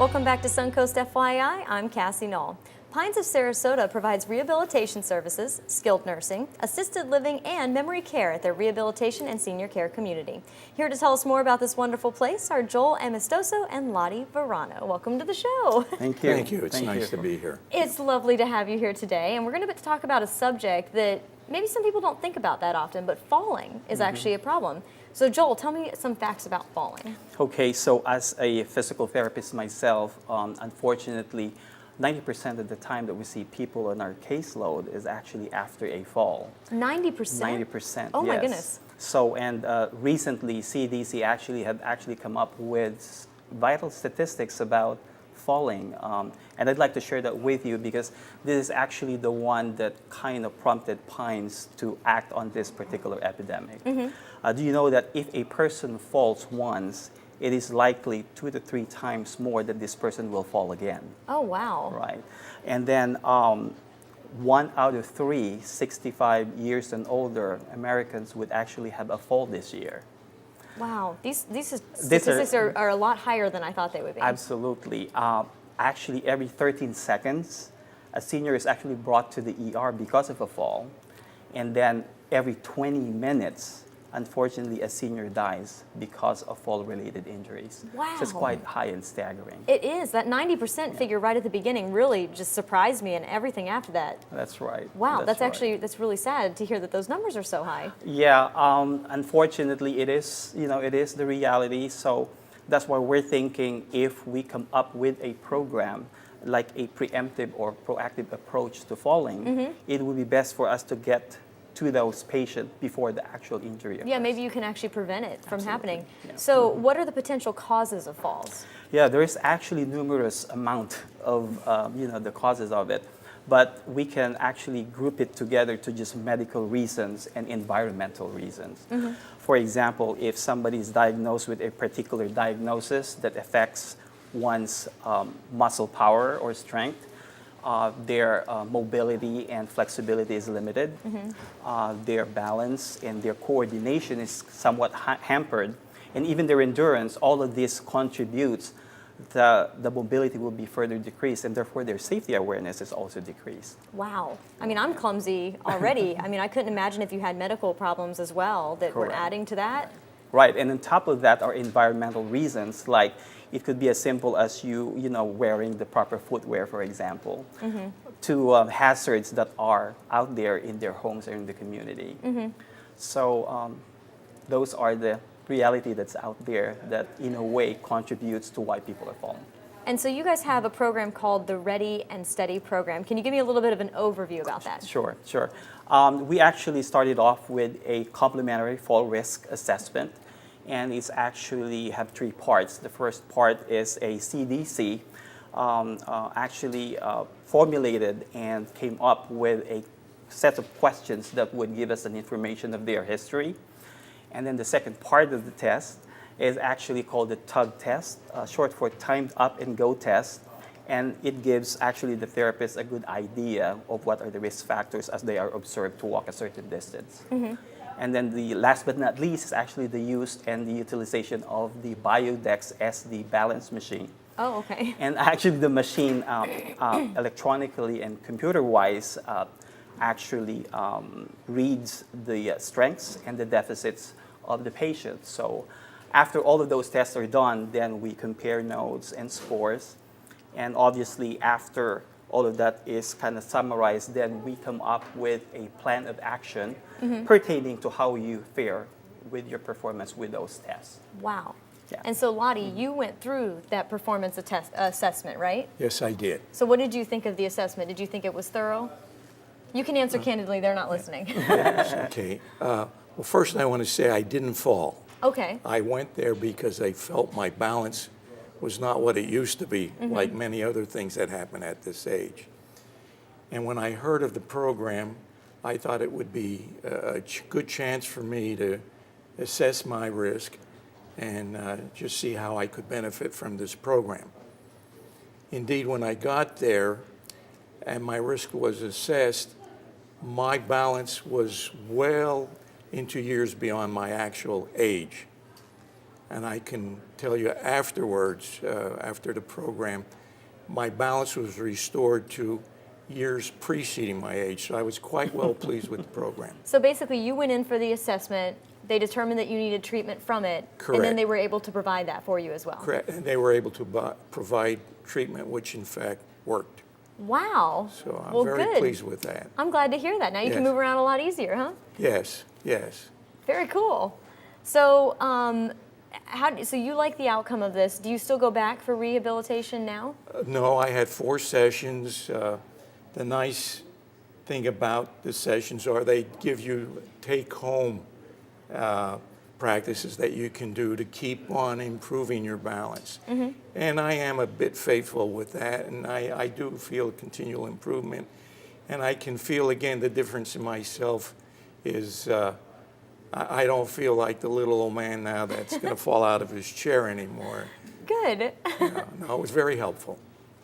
Welcome back to Suncoast FYI. I'm Cassie Knoll. Pines of Sarasota provides rehabilitation services, skilled nursing, assisted living, and memory care at their rehabilitation and senior care community. Here to tell us more about this wonderful place are Joel Amistoso and Lottie Verano. Welcome to the show. Thank you. Thank you. It's nice to be here. It's lovely to have you here today, and we're going to talk about a subject that maybe some people don't think about that often, but falling is actually a problem. So Joel, tell me some facts about falling. Okay, so as a physical therapist myself, unfortunately, 90% of the time that we see people on our caseload is actually after a fall. 90%? 90%, Oh my yes. goodness. So, and recently CDC had come up with vital statistics about falling. And I'd like to share that with you because this is actually the one that kind of prompted Pines to act on this particular epidemic. Do you know that if a person falls once, it is likely 2 to 3 times more that this person will fall again? Oh, wow. Right. And then 1 out of 3 65 years and older Americans would actually have a fall this year. Wow, these statistics are a lot higher than I thought they would be. Absolutely. Actually, every 13 seconds, a senior is actually brought to the ER because of a fall. And then every 20 minutes, unfortunately, a senior dies because of fall-related injuries. Wow. So it's quite high and staggering. It is. That 90% figure right at the beginning really just surprised me, and everything after that. That's right. Wow, that's right. that's really sad to hear that those numbers are so high. Yeah, unfortunately, it is the reality. So that's why we're thinking if we come up with a program like a preemptive or proactive approach to falling, it would be best for us to get to those patients before the actual injury occurs. Yeah, maybe you can actually prevent it from happening. Yeah. So what are the potential causes of falls? Yeah, there is actually numerous amount of the causes of it, but we can actually group it together to just medical reasons and environmental reasons. For example, if somebody is diagnosed with a particular diagnosis that affects one's muscle power or strength, their mobility and flexibility is limited. Their balance and their coordination is somewhat hampered. And even their endurance, all of this contributes, the mobility will be further decreased, and therefore their safety awareness is also decreased. Wow. I mean, I'm clumsy already. I mean, I couldn't imagine if you had medical problems as well that were Correct. adding to that. Right, and on top of that are environmental reasons, like it could be as simple as you wearing the proper footwear, for example, to hazards that are out there in their homes or in the community. So those are the reality that's out there that in a way contributes to why people are falling. And so you guys have a program called the Ready and Steady program. Can you give me a little bit of an overview about that? Sure. We actually started off with a complimentary fall risk assessment, and it's actually have 3 parts. The first part is a CDC formulated and came up with a set of questions that would give us an information of their history. And then the second part of the test is actually called the TUG test, short for Timed Up and Go test. And it gives actually the therapist a good idea of what are the risk factors as they are observed to walk a certain distance. And then the last but not least is actually the use and the utilization of the Biodex SD balance machine. Oh, okay. And actually the machine electronically and computer-wise actually reads the strengths and the deficits of the patient. So after all of those tests are done, then we compare notes and scores. And obviously after all of that is kind of summarized, then we come up with a plan of action pertaining to how you fare with your performance with those tests. Wow. Yeah. And so Lottie, you went through that performance assessment, right? Yes, I did. So what did you think of the assessment? Did you think it was thorough? You can answer candidly, they're not listening. Okay. Well, first I want to say I didn't fall. Okay. I went there because I felt my balance was not what it used to be, like many other things that happen at this age. And when I heard of the program, I thought it would be a good chance for me to assess my risk and just see how I could benefit from this program. Indeed, when I got there and my risk was assessed, my balance was well into years beyond my actual age. And I can tell you afterwards, after the program, my balance was restored to years preceding my age. So I was quite well pleased with the program. So basically, you went in for the assessment. They determined that you needed treatment from it, and then Correct. they were able to provide that for you as well. Correct. And they were able to provide treatment, which in fact worked. Wow. So I'm well, very good. pleased with that. I'm glad to hear that. Now you can Yes. move around a lot easier, huh? Yes, yes. Very cool. So, so you like the outcome of this? Do you still go back for rehabilitation now? No, I had 4 sessions. The nice thing about the sessions are they give you take-home practices that you can do to keep on improving your balance. And I am a bit faithful with that, and I do feel continual improvement. And I can feel, again, the difference in myself is I don't feel like the little old man now that's going to fall out of his chair anymore. Good. No, it was very helpful.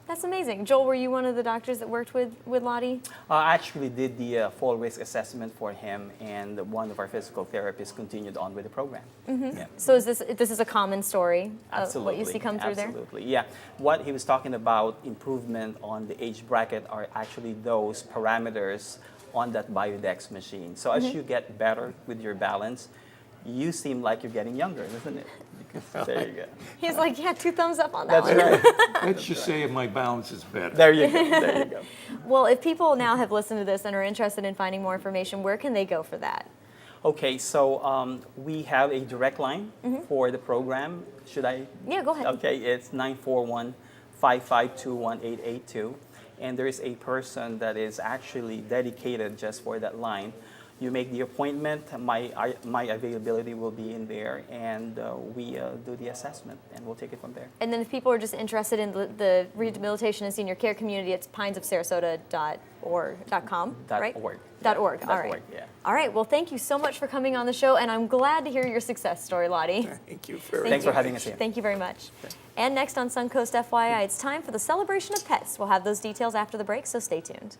That's amazing. Joel, were you one of the doctors that worked with Lottie? I actually did the full risk assessment for him, and one of our physical therapists continued on with the program. Yeah. So is this is a common story of Absolutely. what you see come through there? Absolutely, yeah. What he was talking about, improvement on the age bracket, are actually those parameters on that Biodex machine. So as you get better with your balance, you seem like you're getting younger, doesn't it? Because there you go. He's like, yeah, 2 thumbs up on that That's one. right. Let's just say my balance is better. There you go. There you go. Well, if people now have listened to this and are interested in finding more information, where can they go for that? Okay, so we have a direct line for the program. Should I? Yeah, go ahead. Okay, it's 941-552-1882. And there is a person that is actually dedicated just for that line. You make the appointment, my availability will be in there, and we do the assessment, and we'll take it from there. And then if people are just interested in the rehabilitation and senior care community, it's pinesofsarasota.com, right? .org. .org, all right. .org, yeah. All right, well, thank you so much for coming on the show, and I'm glad to hear your success story, Lottie. Thank you very Thanks for much. having us here. Thank you very much. And next on Suncoast FYI, it's time for the celebration of pets. We'll have those details after the break, so stay tuned.